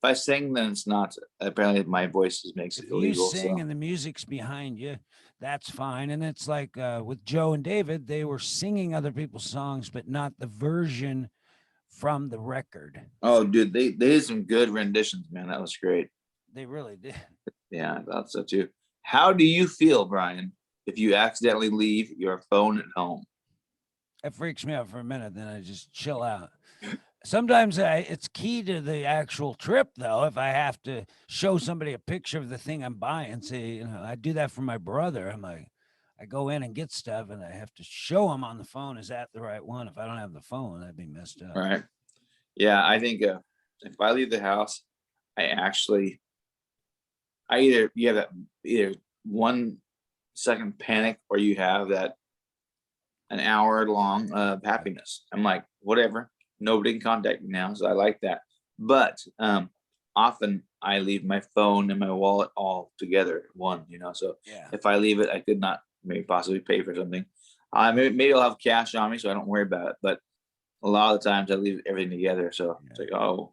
then it's not. Apparently, my voice makes it illegal. You sing and the music's behind you, that's fine. And it's like with Joe and David, they were singing other people's songs, but not the version from the record. Oh, dude, they did some good renditions, man. That was great. They really did. Yeah, I thought so too. How do you feel, Brian, if you accidentally leave your phone at home? It freaks me out for a minute, then I just chill out. Sometimes it's key to the actual trip, though. If I have to show somebody a picture of the thing I'm buying, say, I do that for my brother. I'm like, I go in and get stuff, and I have to show them on the phone, is that the right one? If I don't have the phone, that'd be messed up. All right. Yeah, I think if I leave the house, you have that either 1 second panic, or you have that an hour long of happiness. I'm like, whatever, nobody can contact me now, so I like that. But often I leave my phone and my wallet all together at one. So if I leave it, I could not maybe possibly pay for something. Maybe I'll have cash on me, so I don't worry about it. But a lot of the times I leave everything together, so it's like, and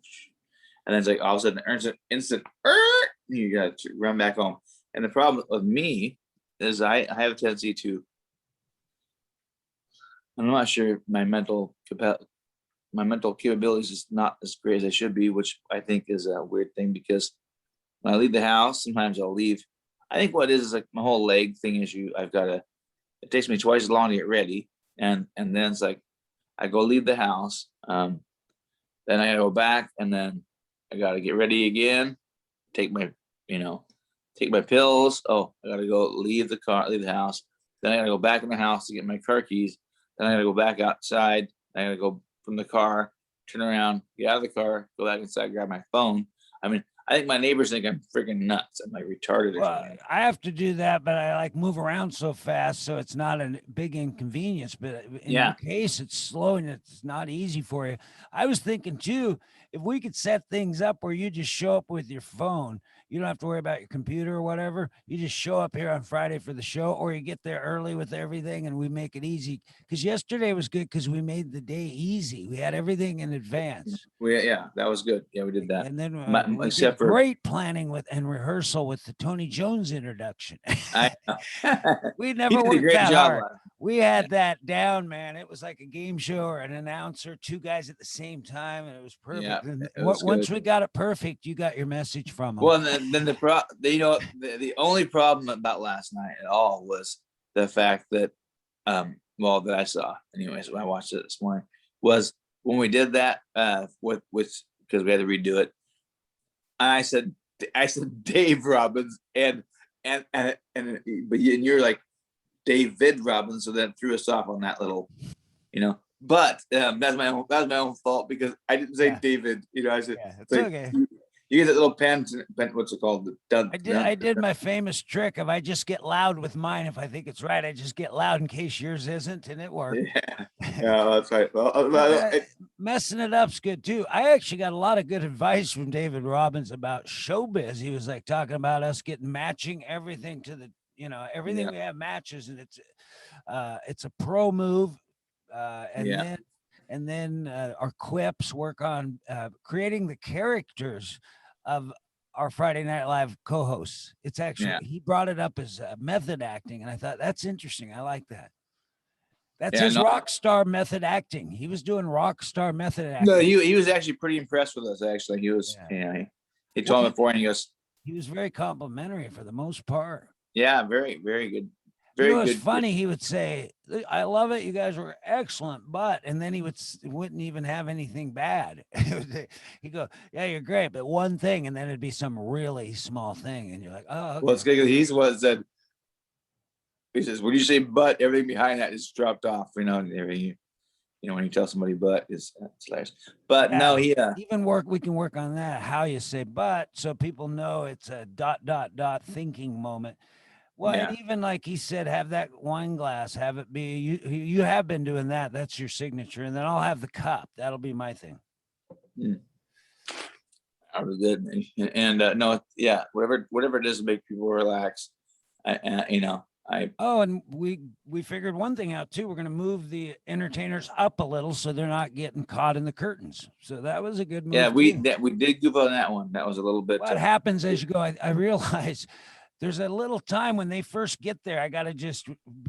then it's like all of a sudden there's an instant, you got to run back home. And the problem with me is I have a tendency to, I'm not sure my mental capabilities is not as great as I should be, which I think is a weird thing, because when I leave the house, sometimes I'll leave. I think what it is like my whole leg thing issue. It takes me twice as long to get ready. And then it's like, I go leave the house. Then I gotta go back, and then I gotta get ready again, take my pills. Oh, I gotta go leave the house. Then I gotta go back in the house to get my car keys. Then I gotta go back outside. I gotta go from the car, turn around, get out of the car, go back inside, grab my phone. I mean, I think my neighbors think I'm freaking nuts. I'm like retarded or something. I have to do that, but I like move around so fast, so it's not a big inconvenience. But in your case, it's slow and it's not easy for you. I was thinking too, if we could set things up where you just show up with your phone, you don't have to worry about your computer or whatever. You just show up here on Friday for the show, or you get there early with everything, and we make it easy. Because yesterday was good because we made the day easy. We had everything in advance. That was good. Yeah, we did that. And then we did great planning and rehearsal with the Tony Jones introduction. We never worked that hard. We had that down, man. It was like a game show or an announcer, two guys at the same time, and it was perfect. Yeah, and once we got it perfect, you got your message from them. Well, then the only problem about last night at all was the fact that well, that I saw, anyways, when I watched it this morning, was when we did that with because we had to redo it. And I said Dave Robbins and you're like David Robbins, so that threw us off on that little, But that's my own fault because I didn't say David. I said it's okay. You get that little pen. What's it called? I did my famous trick of I just get loud with mine. If I think it's right, I just get loud in case yours isn't, and it worked. Yeah, that's right. Well, messing it up's good too. I actually got a lot of good advice from David Robbins about showbiz. He was like talking about us getting matching everything to the, everything we have matches, and it's a pro move. And then our quips work on creating the characters of our Friday Night Live co-hosts. It's actually he brought it up as method acting, and I thought that's interesting. I like that. That's his rock star method acting. He was doing rock star method acting. No, he was actually pretty impressed with us. Actually, he was. He told me before, and he goes. He was very complimentary for the most part. Yeah, very, very good. Very good. It's funny. He would say, "I love it. You guys were excellent," but and then he wouldn't even have anything bad. He'd go, "Yeah, you're great, but one thing," and then it'd be some really small thing, and you're like, "Oh, okay." Well, it's good. He's the one that said. He says, "When you say but, everything behind that is dropped off." And everything. When you tell somebody but it's hilarious. But no, he we can work on that. How you say but, so people know it's a ... thinking moment. Well, and even like he said, have that wine glass, have it be you have been doing that. That's your signature. And then I'll have the cup. That'll be my thing. That was good. And no, yeah, whatever it is to make people relax. And we figured one thing out too. We're going to move the entertainers up a little so they're not getting caught in the curtains. So that was a good move. Yeah, we did give on that one. That was a little bit. What happens as you go? I realize there's a little time when they first get there.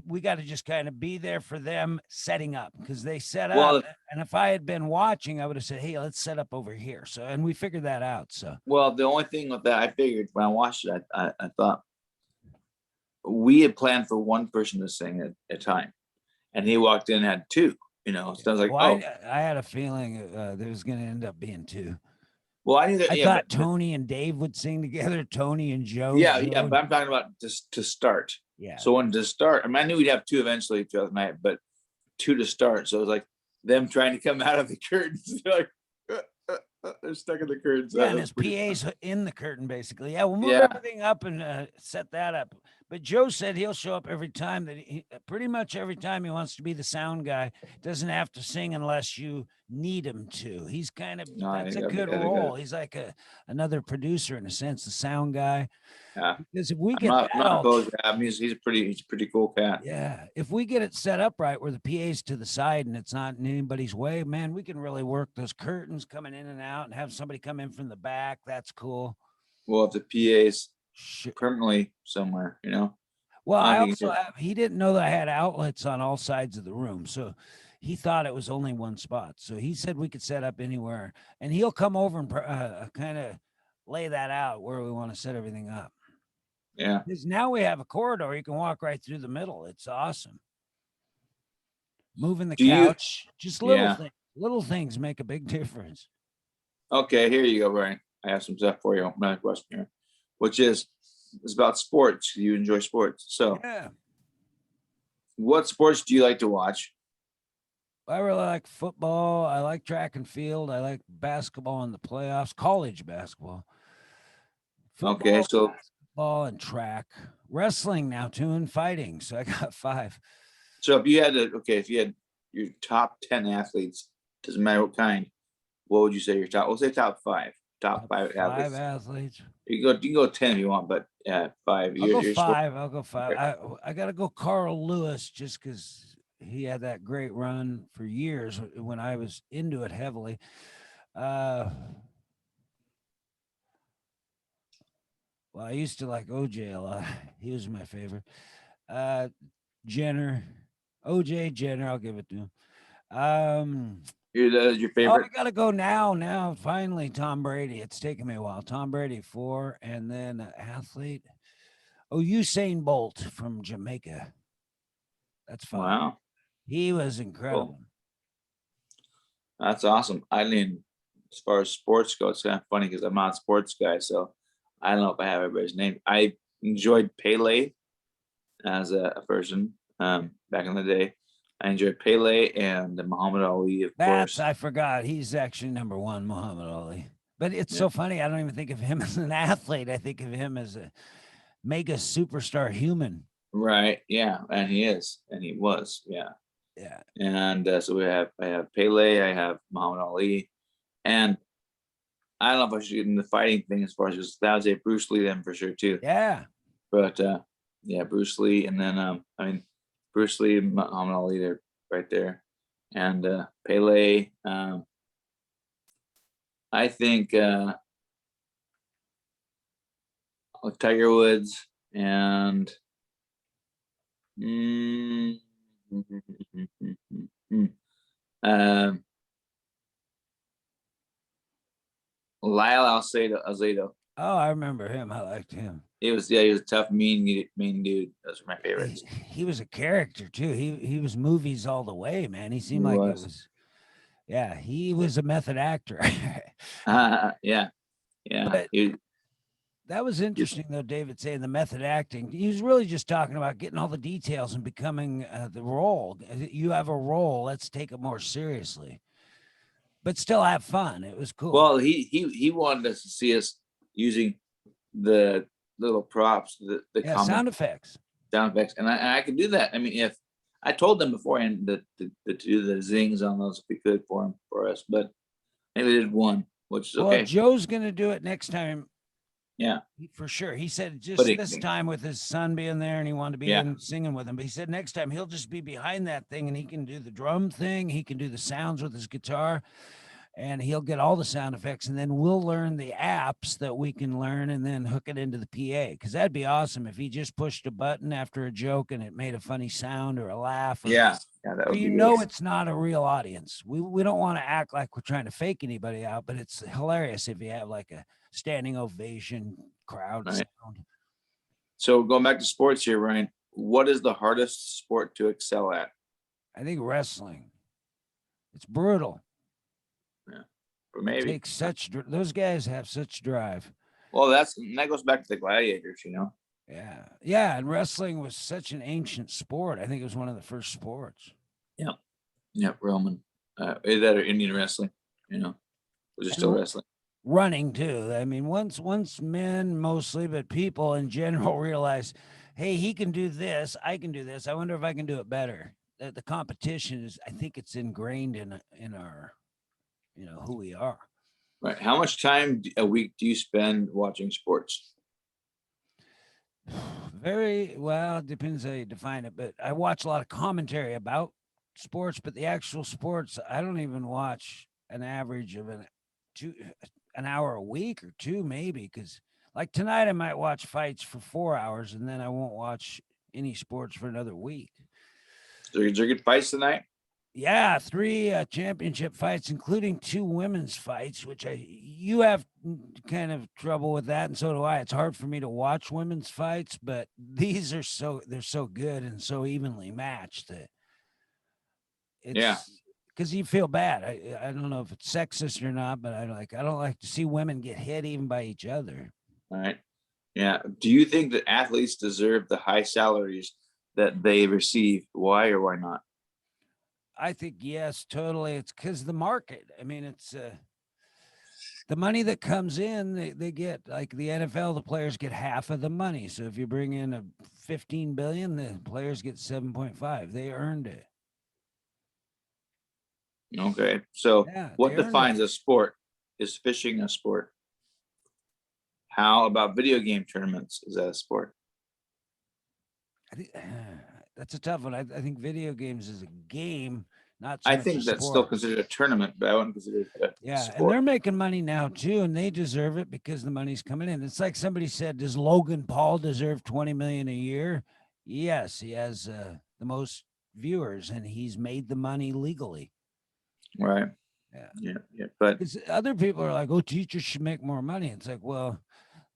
We got to just kind of be there for them setting up because they set up. And if I had been watching, I would have said, "Hey, let's set up over here." So, and we figured that out. So, well, the only thing with that, I figured when I watched it, I thought we had planned for one person to sing at a time, and he walked in and had two. So I was like, I had a feeling there was going to end up being two. Well, I knew that. I thought Tony and Dave would sing together. Tony and Joe. Yeah, but I'm talking about just to start. Yeah. So when to start, I knew we'd have two eventually throughout the night, but two to start. So it was like them trying to come out of the curtains. They're like they're stuck in the curtains. Yeah, and his PA's in the curtain basically. Yeah, we'll move everything up and set that up. But Joe said he'll show up every time pretty much every time he wants to be the sound guy. Doesn't have to sing unless you need him to. He's kind of that's a good role. He's like another producer in a sense, the sound guy. Yeah. Because if we get he's a pretty cool cat. Yeah. If we get it set up right where the PA's to the side and it's not in anybody's way, man, we can really work those curtains coming in and out and have somebody come in from the back. That's cool. Well, if the PA's permanently somewhere, Well, he didn't know that I had outlets on all sides of the room. So he thought it was only one spot. So he said we could set up anywhere and he'll come over and kind of lay that out where we want to set everything up. Yeah. Because now we have a corridor. You can walk right through the middle. It's awesome. Moving the couch, just little things make a big difference. Okay, here you go, Brian. I have some stuff for you. Another question here, which is about sports. You enjoy sports. So what sports do you like to watch? I really like football. I like track and field. I like basketball in the playoffs, college basketball. Football, so basketball and track. Wrestling now too, and fighting. So I got 5. So if you had your top 10 athletes, doesn't matter what kind, what would you say your top? We'll say top 5. Top 5 athletes. You can go 10 if you want, but 5. I'll go 5. I gotta go Carl Lewis just because he had that great run for years when I was into it heavily. Well, I used to like OJ a lot. He was my favorite. Jenner, OJ Jenner, I'll give it to him. Your favorite? I gotta go now. Finally, Tom Brady. It's taken me a while. Tom Brady 4, and then athlete. Oh, Usain Bolt from Jamaica. That's fine. Wow. He was incredible. That's awesome. I mean, as far as sports go, it's kind of funny because I'm not a sports guy, so I don't know if I have everybody's name. I enjoyed Pele as a person back in the day. I enjoyed Pele and Muhammad Ali, of course. I forgot. He's actually number one, Muhammad Ali. But it's Yeah. so funny. I don't even think of him as an athlete. I think of him as a mega superstar human. Right. Yeah. And he is. And he was. Yeah. Yeah. And so I have Pele, I have Muhammad Ali. And I don't know if I should get into the fighting thing as far as just that, I would say Bruce Lee then for sure too. Yeah. But yeah, Bruce Lee, and then I mean Bruce Lee and Muhammad Ali, they're right there. And Pele, I think Tiger Woods and Lyle Alzado. Oh, I remember him. I liked him. He was a tough, mean dude. Those were my favorites. He was a character too. He was movies all the way, man. He seemed like it was. Yeah, he was a method actor. Yeah. But that was interesting, though, David saying the method acting. He was really just talking about getting all the details and becoming the role. You have a role. Let's take it more seriously, but still have fun. It was cool. Well, he wanted us to see us using the little props, the sound effects, and I could do that. I mean, if I told them beforehand that to do the zings on those if we could for us, but maybe they did one, which is okay. Well, Joe's gonna do it next time. Yeah, for sure. He said just this time with his son being there and he wanted to be in singing with him. But he said next time he'll just be behind that thing and he can do the drum thing. He can do the sounds with his guitar and he'll get all the sound effects. And then we'll learn the apps that we can learn and then hook it into the PA. Cause that'd be awesome if he just pushed a button after a joke and it made a funny sound or a laugh. Or, that would be good. It's not a real audience. We don't want to act like we're trying to fake anybody out, but it's hilarious if you have like a standing ovation crowd sound. So going back to sports here, Ryan, what is the hardest sport to excel at? I think wrestling. It's brutal. Yeah, but maybe those guys have such drive. Well, that goes back to the gladiators, Yeah, and wrestling was such an ancient sport. I think it was one of the first sports. Yeah, Roman, that or Indian wrestling, was still wrestling. Running too. I mean, once men mostly, but people in general realize, hey, he can do this, I can do this. I wonder if I can do it better. The competition is, I think it's ingrained in our, who we are. Right. How much time a week do you spend watching sports? Very well, it depends how you define it, but I watch a lot of commentary about sports, but the actual sports, I don't even watch an average of an hour a week or two, maybe, because like tonight I might watch fights for 4 hours and then I won't watch any sports for another week. So is there good fights tonight? Yeah, 3 championship fights, including 2 women's fights, which you have kind of trouble with that, and so do I. It's hard for me to watch women's fights, but these are they're so good and so evenly matched that because you feel bad. I don't know if it's sexist or not, but I don't like to see women get hit even by each other. All right. Yeah. Do you think that athletes deserve the high salaries that they receive? Why or why not? I think yes, totally. It's because the market. I mean, it's the money that comes in. They get, like the NFL. The players get half of the money. So if you bring in a 15 billion, the players get 7.5. They earned it. Okay, so what defines a sport? Is fishing a sport? How about video game tournaments? Is that a sport? I think that's a tough one. I think video games is a game, not. I think that's still considered a tournament, but I wouldn't consider it a sport. And they're making money now too, and they deserve it because the money's coming in. It's like somebody said, "Does Logan Paul deserve 20 million a year?" Yes, he has the most viewers, and he's made the money legally. Right. Yeah. But other people are like, "Oh, teachers should make more money." It's like, well,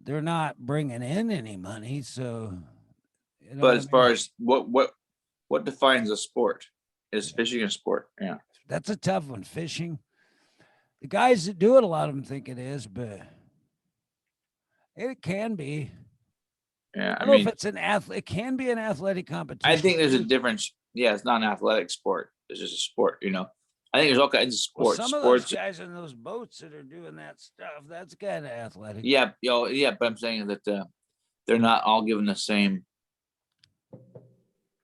they're not bringing in any money, so. But as far as what defines a sport? Is fishing a sport? Yeah. That's a tough one. Fishing. The guys that do it, a lot of them think it is, but it can be. Yeah. I I don't know if mean, it's an athlete. It can be an athletic competition. I think there's a too. difference. Yeah, it's not an athletic sport. It's just a sport, you know. I think there's all kinds of Well, sports. some of those Sports, guys in those boats that are doing that stuff, that's kind of athletic. yeah, yeah, but I'm saying that they're not all given the same.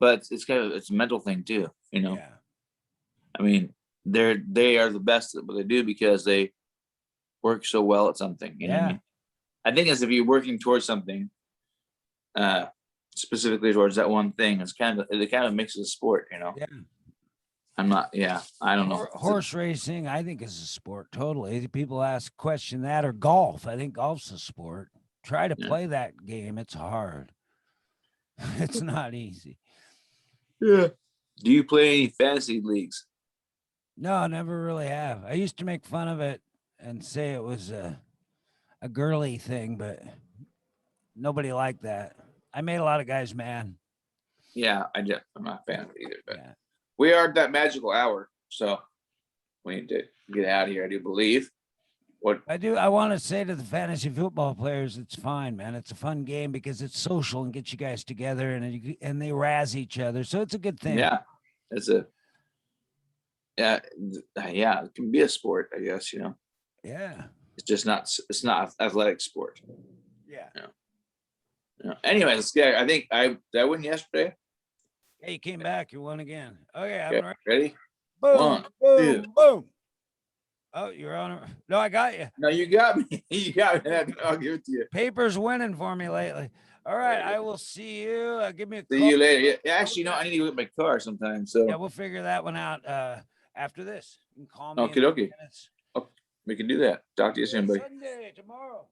But it's kind of it's a mental thing too, you know. Yeah. I mean, they are the best at what they do because they work so well at something. You know what I Yeah. mean? I think as if you're working towards something, specifically towards that one thing, it kind of makes it a sport, you know. Yeah. I'm not. Yeah, I don't know. Horse racing, I think, is a sport. Totally. People question that, or golf. I think golf's a sport. Try to Yeah. play that game. It's hard. It's not easy. Yeah. Do you play any fantasy leagues? No, I never really have. I used to make fun of it and say it was a girly thing, but nobody liked that. I made a lot of guys mad. Yeah, I'm not a fan of it either, but Yeah. we are at that magical hour, so we need to get out of here. I do believe. What? I want to say to the fantasy football players, it's fine, man. It's a fun game because it's social and gets you guys together, and they razz each other, so it's a good thing. Yeah, it's a. Yeah, it can be a sport, I guess. You know, Yeah. it's just not. It's not athletic sport. Yeah. Yeah. Anyway, let's get. I think did I win yesterday. Hey, you came back. You won again. Okay, I'm Okay, ready? Boom, One, boom, two. boom. Oh, you're on it. No, I got you. No, you got me. You got me. I'll give it to you. Paper's winning for me lately. All right, I will see you. Give me a call. See you later. Yeah, actually, no, I need to go get my car sometime. So Yeah, we'll figure that one out after this. You can call me. okie dokie. We can do that. Talk to you soon, buddy. Sunday, tomorrow.